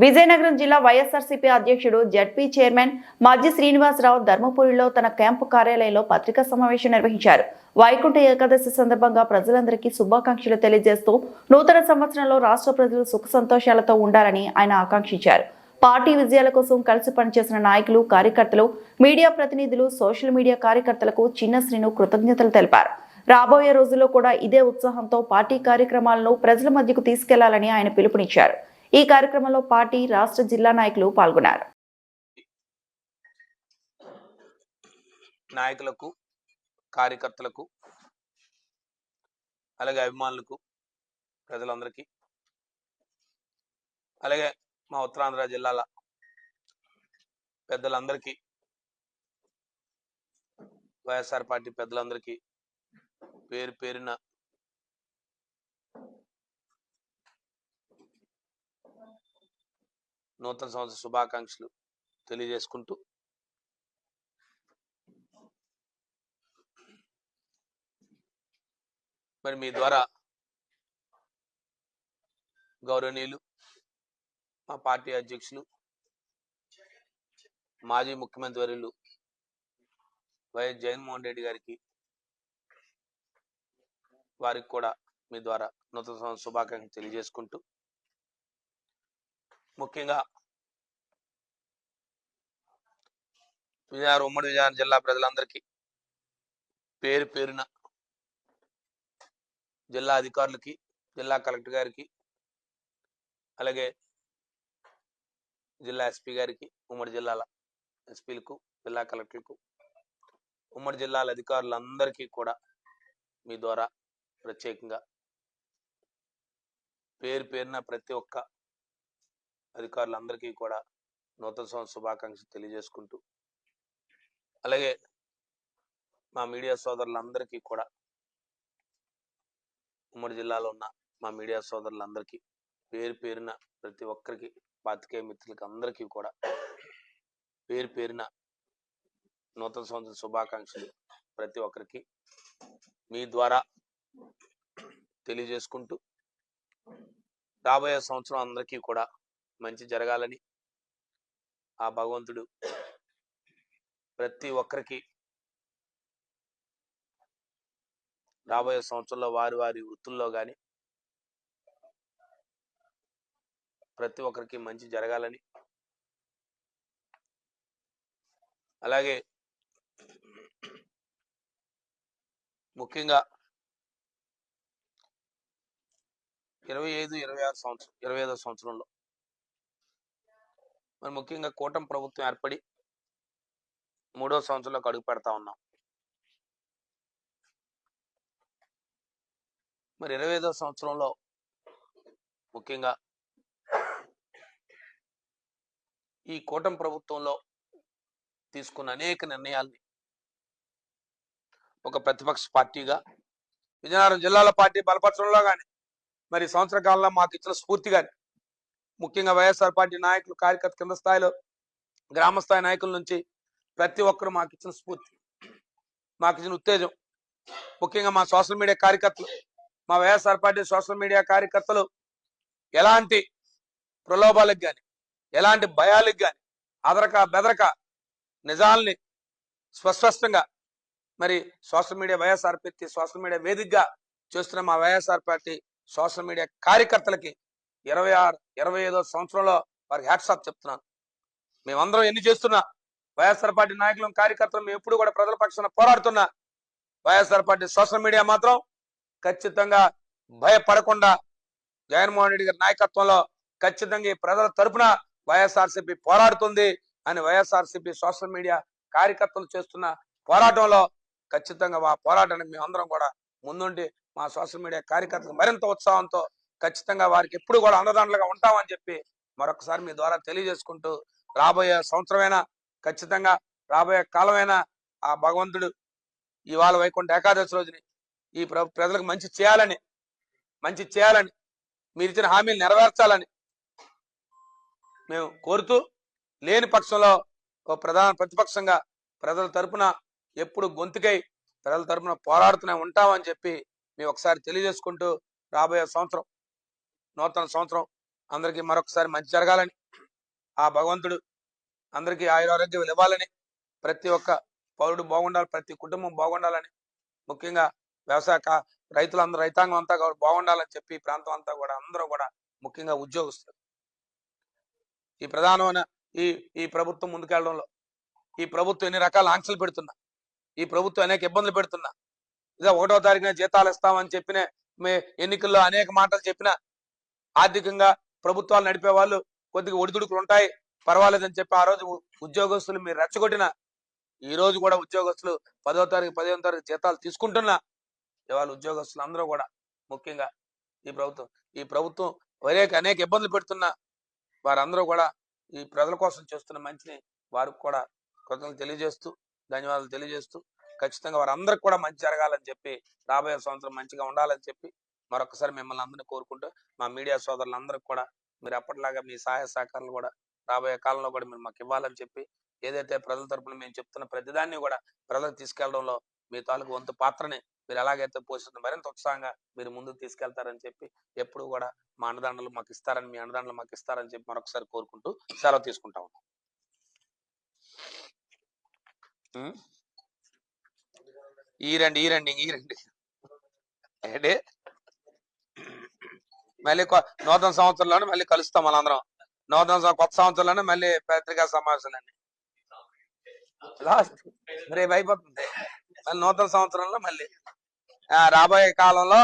విజయనగరం జిల్లా వైఎస్ఆర్సీపీ అధ్యక్షుడు ZP chairman మాజీ శ్రీనివాసరావు ధర్మపురిలో తన క్యాంపు కార్యాలయంలో పత్రికా సమావేశం నిర్వహించారు. వైకుంఠ ఏకాదశి సందర్భంగా ప్రజలందరికీ శుభాకాంక్షలు తెలియజేస్తూ నూతన సంవత్సరంలో రాష్ట్ర ప్రజలు సుఖ సంతోషాలతో ఉండాలని ఆయన ఆకాంక్షించారు. పార్టీ విజయాల కోసం కలిసి పనిచేసిన నాయకులు, కార్యకర్తలు, మీడియా ప్రతినిధులు, సోషల్ మీడియా కార్యకర్తలకు చిన్న శ్రీను కృతజ్ఞతలు తెలిపారు. రాబోయే రోజుల్లో కూడా ఇదే ఉత్సాహంతో పార్టీ కార్యక్రమాలను ప్రజల మధ్యకు తీసుకెళ్లాలని ఆయన పిలుపునిచ్చారు. ఈ కార్యక్రమంలో పార్టీ రాష్ట్ర జిల్లా నాయకులు పాల్గొన్నారు. నాయకులకు, కార్యకర్తలకు, అలాగే అభిమానులకు, ప్రజలందరికీ, అలాగే మా ఉత్తరాంధ్ర జిల్లాల పెద్దలందరికీ, వైఎస్ఆర్ పార్టీ పెద్దలందరికీ పేరు పేరున నూతన సంవత్సర శుభాకాంక్షలు తెలియజేసుకుంటూ మరి మీ ద్వారా గౌరవనీయులు మా పార్టీ అధ్యక్షులు, మాజీ ముఖ్యమంత్రి వర్యులు వైఎస్ జగన్మోహన్ రెడ్డి గారికి, వారికి కూడా మీ ద్వారా నూతన సంవత్సర శుభాకాంక్షలు తెలియజేసుకుంటూ ముఖ్యంగా ఉమ్మడి విజయనగరం జిల్లా ప్రజలందరికీ పేరు పేరున, జిల్లా అధికారులకి, జిల్లా కలెక్టర్ గారికి, అలాగే జిల్లా ఎస్పీ గారికి, ఉమ్మడి జిల్లాల ఎస్పీలకు, జిల్లా కలెక్టర్లకు, ఉమ్మడి జిల్లాల అధికారులందరికీ కూడా మీ ద్వారా ప్రత్యేకంగా పేరు పేరున ప్రతి ఒక్క అధికారులందరికీ కూడా నూతన సంవత్సర శుభాకాంక్షలు తెలియజేసుకుంటూ, అలాగే మా మీడియా సోదరులందరికీ కూడా, ఉమ్మడి జిల్లాలో ఉన్న మా మీడియా సోదరులందరికీ పేరు పేరున ప్రతి ఒక్కరికి, పాత్రికేయ మిత్రులకి అందరికీ కూడా పేరు పేరున నూతన సంవత్సర శుభాకాంక్షలు ప్రతి ఒక్కరికి మీ ద్వారా తెలియజేసుకుంటూ, రాబోయే సంవత్సరం అందరికీ కూడా మంచి జరగాలని ఆ భగవంతుడు ప్రతి ఒక్కరికి రాబోయే సంవత్సరంలో వారి వారి వృత్తుల్లో కానీ ప్రతి ఒక్కరికి మంచి జరగాలని, అలాగే ముఖ్యంగా 25-26 సంవత్సరంలో మరి ముఖ్యంగా కూటమి ప్రభుత్వం ఏర్పడి 3వ సంవత్సరంలోకి అడుగు పెడతా ఉన్నాం. మరి 25వ సంవత్సరంలో ముఖ్యంగా ఈ కూటమి ప్రభుత్వంలో తీసుకున్న అనేక నిర్ణయాల్ని ఒక ప్రతిపక్ష పార్టీగా విజయనగరం జిల్లాల పార్టీ బలపరచడంలో కానీ, మరి సంవత్సర కాలంలో మాకు ఇచ్చిన స్ఫూర్తి కానీ, ముఖ్యంగా వైఎస్ఆర్ పార్టీ నాయకులు, కార్యకర్త, కింద స్థాయిలో గ్రామ స్థాయి నాయకుల నుంచి ప్రతి ఒక్కరు మాకు ఇచ్చిన స్ఫూర్తి, మాకు ఇచ్చిన ఉత్తేజం, ముఖ్యంగా మా సోషల్ మీడియా కార్యకర్తలు, మా వైఎస్ఆర్ పార్టీ సోషల్ మీడియా కార్యకర్తలు ఎలాంటి ప్రలోభాలకు కానీ, ఎలాంటి భయాలకు కానీ అదరక బెదరక నిజాల్ని స్పష్టంగా మరి social media, YSR party social media వేదికగా చేస్తున్న మా వైఎస్ఆర్ పార్టీ సోషల్ మీడియా కార్యకర్తలకి 25వ సంవత్సరంలో వారికి హ్యాట్స్ ఆఫ్ చెప్తున్నాను. మేమందరం ఎన్ని చేస్తున్నా, వైఎస్ఆర్ పార్టీ నాయకులు, కార్యకర్తలు మేము ఎప్పుడు కూడా ప్రజల పక్షాన పోరాడుతున్నా, వైఎస్ఆర్ పార్టీ సోషల్ మీడియా మాత్రం ఖచ్చితంగా భయపడకుండా జగన్మోహన్ రెడ్డి గారి నాయకత్వంలో ఖచ్చితంగా ఈ ప్రజల తరపున వైఎస్ఆర్సీపీ పోరాడుతుంది అని వైఎస్ఆర్సీపీ సోషల్ మీడియా కార్యకర్తలు చేస్తున్న పోరాటంలో ఖచ్చితంగా ఆ పోరాటానికి మేమందరం కూడా ముందుండి మా సోషల్ మీడియా కార్యకర్తలు మరింత ఉత్సాహంతో ఖచ్చితంగా వారికి ఎప్పుడు కూడా అండదండలుగా ఉంటామని చెప్పి మరొకసారి మీ ద్వారా తెలియజేసుకుంటూ, రాబోయే సంవత్సరమైనా ఖచ్చితంగా రాబోయే కాలమైనా ఆ భగవంతుడు ఇవాళ వైకుంఠ ఏకాదశి రోజుని ఈ ప్రజలకు మంచి చేయాలని మీరు ఇచ్చిన హామీలు నెరవేర్చాలని మేము కోరుతూ, లేని పక్షంలో ఒక ప్రధాన ప్రతిపక్షంగా ప్రజల తరపున ఎప్పుడు గొంతుకై ప్రజల తరపున పోరాడుతూనే ఉంటామని చెప్పి మేము ఒకసారి తెలియజేసుకుంటూ, రాబోయే సంవత్సరం, నూతన సంవత్సరం అందరికీ మరొకసారి మంచి జరగాలని, ఆ భగవంతుడు అందరికీ ఆయురారోగ్యాలు ఇవ్వాలని, ప్రతి ఒక్క పౌరుడు బాగుండాలి, ప్రతి కుటుంబం బాగుండాలని, ముఖ్యంగా రైతులందరూ రైతాంగం అంతా కూడా బాగుండాలని చెప్పి ఈ ప్రాంతం అంతా కూడా అందరూ కూడా ముఖ్యంగా ఉద్యోగస్తులు ఈ ప్రధానమైన ఈ ఈ ప్రభుత్వం ముందుకెళ్లడంలో, ఈ ప్రభుత్వం ఎన్ని రకాల ఆంక్షలు పెడుతున్నా, ఈ ప్రభుత్వం అనేక ఇబ్బందులు పెడుతున్నా, ఇదే 1వ తారీఖున జీతాలు ఇస్తామని చెప్పిన ఎన్నికల్లో అనేక మాటలు చెప్పినా, ఆర్థికంగా ప్రభుత్వాలు నడిపే వాళ్ళు కొద్దిగా ఒడిదుడుకులు ఉంటాయి, పర్వాలేదని చెప్పి ఆ రోజు ఉద్యోగస్తులు మీరు రెచ్చగొట్టిన, ఈ రోజు కూడా ఉద్యోగస్తులు 10వ తారీఖు 15వ తారీఖు జీతాలు తీసుకుంటున్నా, ఇవాళ ఉద్యోగస్తులు అందరూ కూడా ముఖ్యంగా ఈ ప్రభుత్వం అనేక ఇబ్బందులు పెడుతున్నా వారందరూ కూడా ఈ ప్రజల కోసం చేస్తున్న మంచిని వారికి కూడా కృతజ్ఞతలు తెలియజేస్తూ, ధన్యవాదాలు తెలియజేస్తూ, ఖచ్చితంగా వారందరికి కూడా మంచి జరగాలని చెప్పి, రాబోయే సంవత్సరం మంచిగా ఉండాలని చెప్పి మరొకసారి మిమ్మల్ని అందరినీ కోరుకుంటూ, మా మీడియా సోదరులందరికీ కూడా మీరు అప్పటిలాగా మీ సహాయ సహకారాలు కూడా రాబోయే కాలంలో కూడా మీరు మాకు ఇవ్వాలని చెప్పి, ఏదైతే ప్రజల తరపున మేము చెప్తున్న ప్రతిదాన్ని కూడా ప్రజలకు తీసుకెళ్లడంలో మీ తాలూకు వంతు పాత్రని మీరు ఎలాగైతే పోషిస్తున్న మరింత ఉత్సాహంగా మీరు ముందుకు తీసుకెళ్తారని చెప్పి, ఎప్పుడు కూడా మా అండదండలు మాకు ఇస్తారని, మీ అండదండలు మాకు ఇస్తారని చెప్పి మరొకసారి కోరుకుంటూ సెలవు తీసుకుంటా ఉన్నాం. ఈరండి ఏంటి మళ్ళీ నూతన సంవత్సరంలోనే మళ్ళీ కలుస్తాం మనందరం. కొత్త సంవత్సరంలోనే మళ్ళీ పత్రికా సమావేశాలండి రేపు అయిపోతుంది. మళ్ళీ నూతన సంవత్సరంలో మళ్ళీ రాబోయే కాలంలో